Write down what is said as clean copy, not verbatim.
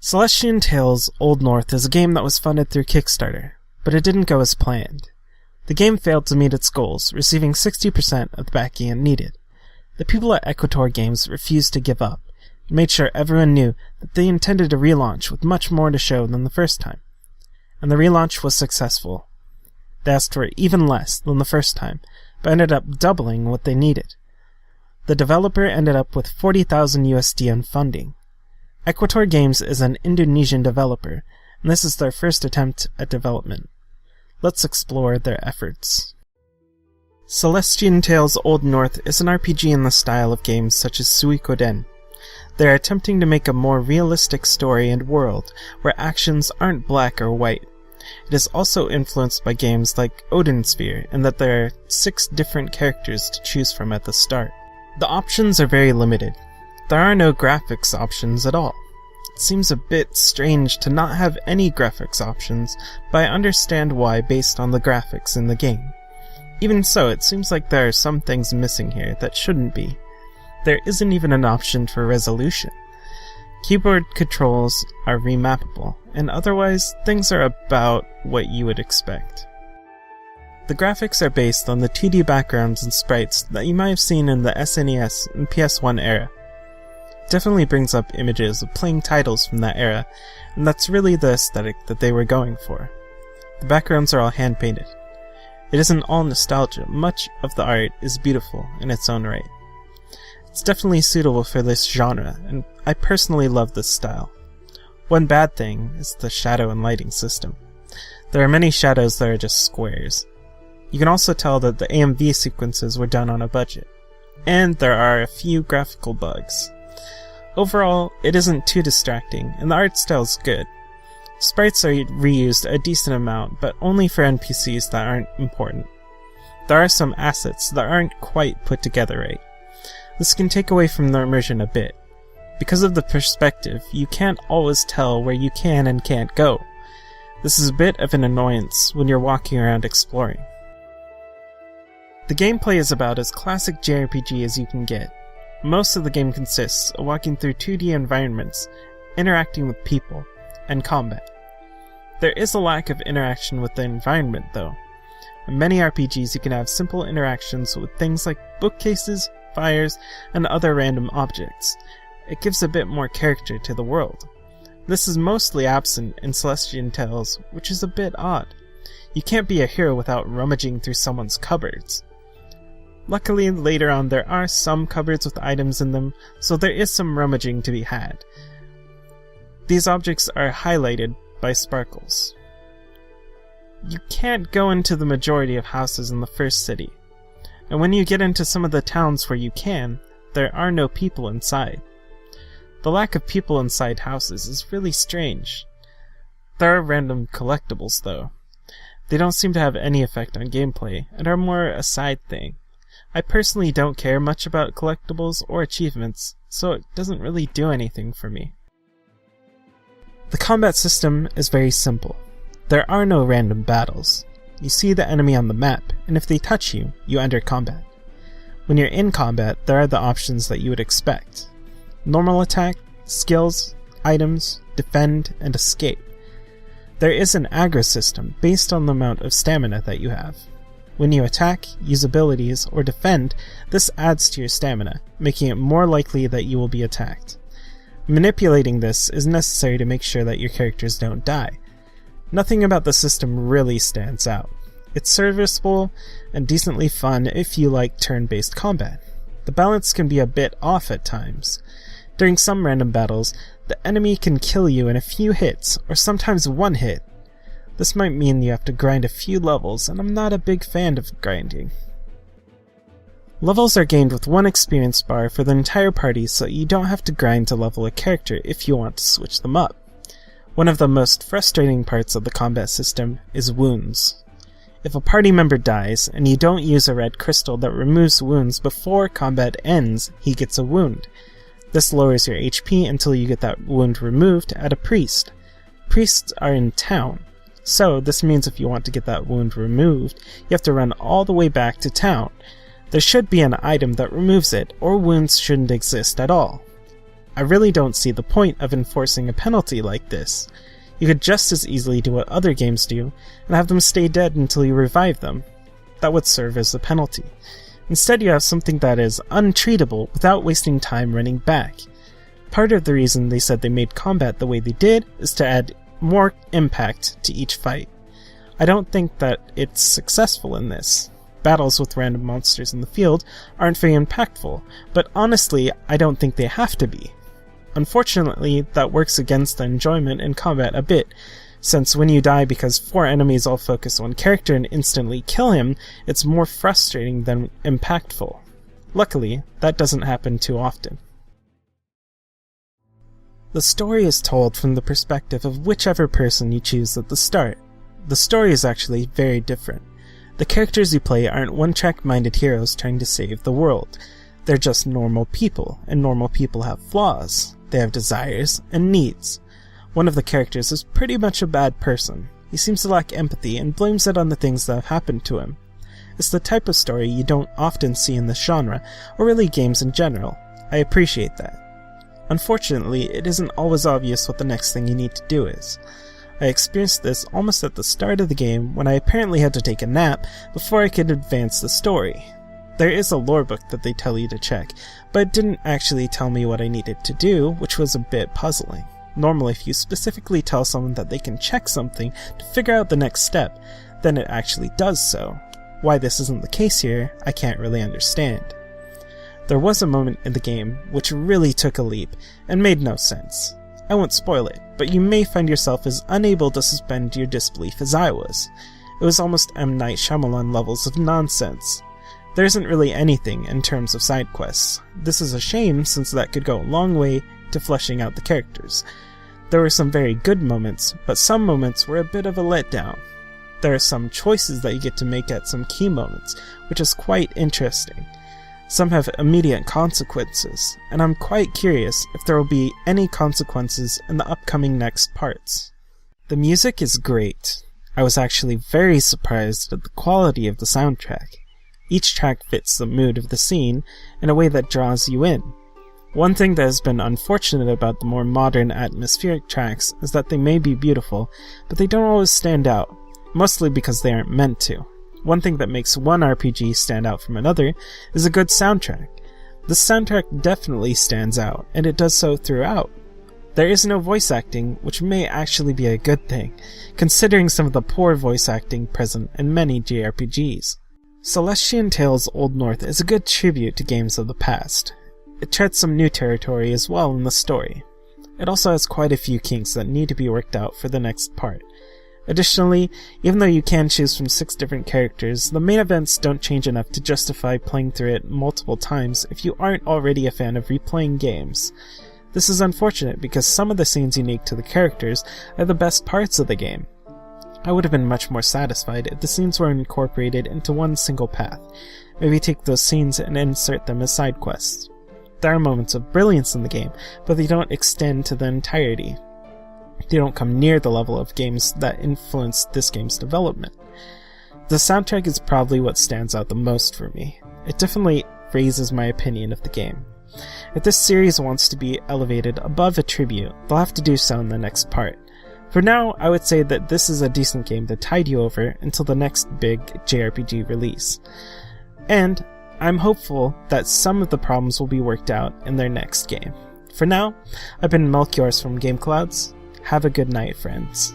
Celestian Tales Old North is a game that was funded through Kickstarter, but it didn't go as planned. The game failed to meet its goals, receiving 60% of the backing it needed. The people at Equator Games refused to give up, and made sure everyone knew that they intended a relaunch with much more to show than the first time. And the relaunch was successful. They asked for even less than the first time, but ended up doubling what they needed. The developer ended up with 40,000 USD in funding. Equator Games is an Indonesian developer, and this is their first attempt at development. Let's explore their efforts. Celestian Tales Old North is an RPG in the style of games such as Suikoden. They are attempting to make a more realistic story and world, where actions aren't black or white. It is also influenced by games like Odin Sphere, in that there are 6 different characters to choose from at the start. The options are very limited. There are no graphics options at all. It seems a bit strange to not have any graphics options, but I understand why based on the graphics in the game. Even so, it seems like there are some things missing here that shouldn't be. There isn't even an option for resolution. Keyboard controls are remappable, and otherwise, things are about what you would expect. The graphics are based on the 2D backgrounds and sprites that you might have seen in the SNES and PS1 era. It definitely brings up images of playing titles from that era, and that's really the aesthetic that they were going for. The backgrounds are all hand-painted. It isn't all nostalgia, much of the art is beautiful in its own right. It's definitely suitable for this genre, and I personally love this style. One bad thing is the shadow and lighting system. There are many shadows that are just squares. You can also tell that the AMV sequences were done on a budget. And there are a few graphical bugs. Overall, it isn't too distracting, and the art style is good. Sprites are reused a decent amount, but only for NPCs that aren't important. There are some assets that aren't quite put together right. This can take away from the immersion a bit. Because of the perspective, you can't always tell where you can and can't go. This is a bit of an annoyance when you're walking around exploring. The gameplay is about as classic JRPG as you can get. Most of the game consists of walking through 2D environments, interacting with people, and combat. There is a lack of interaction with the environment, though. In many RPGs you can have simple interactions with things like bookcases, fires, and other random objects. It gives a bit more character to the world. This is mostly absent in Celestian Tales, which is a bit odd. You can't be a hero without rummaging through someone's cupboards. Luckily, later on there are some cupboards with items in them, so there is some rummaging to be had. These objects are highlighted by sparkles. You can't go into the majority of houses in the first city, and when you get into some of the towns where you can, there are no people inside. The lack of people inside houses is really strange. There are random collectibles, though. They don't seem to have any effect on gameplay, and are more a side thing. I personally don't care much about collectibles or achievements, so it doesn't really do anything for me. The combat system is very simple. There are no random battles. You see the enemy on the map, and if they touch you, you enter combat. When you're in combat, there are the options that you would expect. Normal attack, skills, items, defend, and escape. There is an aggro system based on the amount of stamina that you have. When you attack, use abilities, or defend, this adds to your stamina, making it more likely that you will be attacked. Manipulating this is necessary to make sure that your characters don't die. Nothing about the system really stands out. It's serviceable and decently fun if you like turn-based combat. The balance can be a bit off at times. During some random battles, the enemy can kill you in a few hits, or sometimes one hit. This might mean you have to grind a few levels, and I'm not a big fan of grinding. Levels are gained with 1 experience bar for the entire party, so you don't have to grind to level a character if you want to switch them up. One of the most frustrating parts of the combat system is wounds. If a party member dies, and you don't use a red crystal that removes wounds before combat ends, he gets a wound. This lowers your HP until you get that wound removed at a priest. Priests are in town. So, this means if you want to get that wound removed, you have to run all the way back to town. There should be an item that removes it, or wounds shouldn't exist at all. I really don't see the point of enforcing a penalty like this. You could just as easily do what other games do, and have them stay dead until you revive them. That would serve as a penalty. Instead, you have something that is untreatable without wasting time running back. Part of the reason they said they made combat the way they did is to add more impact to each fight. I don't think that it's successful in this. Battles with random monsters in the field aren't very impactful, but honestly, I don't think they have to be. Unfortunately, that works against the enjoyment in combat a bit, since when you die because 4 enemies all focus on one character and instantly kill him, it's more frustrating than impactful. Luckily, that doesn't happen too often. The story is told from the perspective of whichever person you choose at the start. The story is actually very different. The characters you play aren't one-track-minded heroes trying to save the world. They're just normal people, and normal people have flaws. They have desires and needs. One of the characters is pretty much a bad person. He seems to lack empathy and blames it on the things that have happened to him. It's the type of story you don't often see in this genre, or really games in general. I appreciate that. Unfortunately, it isn't always obvious what the next thing you need to do is. I experienced this almost at the start of the game when I apparently had to take a nap before I could advance the story. There is a lore book that they tell you to check, but it didn't actually tell me what I needed to do, which was a bit puzzling. Normally, if you specifically tell someone that they can check something to figure out the next step, then it actually does so. Why this isn't the case here, I can't really understand. There was a moment in the game which really took a leap and made no sense. I won't spoil it, but you may find yourself as unable to suspend your disbelief as I was. It was almost M. Night Shyamalan levels of nonsense. There isn't really anything in terms of side quests. This is a shame since that could go a long way to fleshing out the characters. There were some very good moments, but some moments were a bit of a letdown. There are some choices that you get to make at some key moments, which is quite interesting. Some have immediate consequences, and I'm quite curious if there will be any consequences in the upcoming next parts. The music is great. I was actually very surprised at the quality of the soundtrack. Each track fits the mood of the scene in a way that draws you in. One thing that has been unfortunate about the more modern atmospheric tracks is that they may be beautiful, but they don't always stand out, mostly because they aren't meant to. One thing that makes one RPG stand out from another is a good soundtrack. The soundtrack definitely stands out, and it does so throughout. There is no voice acting, which may actually be a good thing, considering some of the poor voice acting present in many JRPGs. Celestian Tales Old North is a good tribute to games of the past. It treads some new territory as well in the story. It also has quite a few kinks that need to be worked out for the next part. Additionally, even though you can choose from 6 different characters, the main events don't change enough to justify playing through it multiple times if you aren't already a fan of replaying games. This is unfortunate because some of the scenes unique to the characters are the best parts of the game. I would have been much more satisfied if the scenes were incorporated into one single path. Maybe take those scenes and insert them as side quests. There are moments of brilliance in the game, but they don't extend to the entirety. They don't come near the level of games that influenced this game's development. The soundtrack is probably what stands out the most for me. It definitely raises my opinion of the game. If this series wants to be elevated above a tribute, they'll have to do so in the next part. For now, I would say that this is a decent game to tide you over until the next big JRPG release. And I'm hopeful that some of the problems will be worked out in their next game. For now, I've been Melchiors from GameClouds. Have a good night, friends.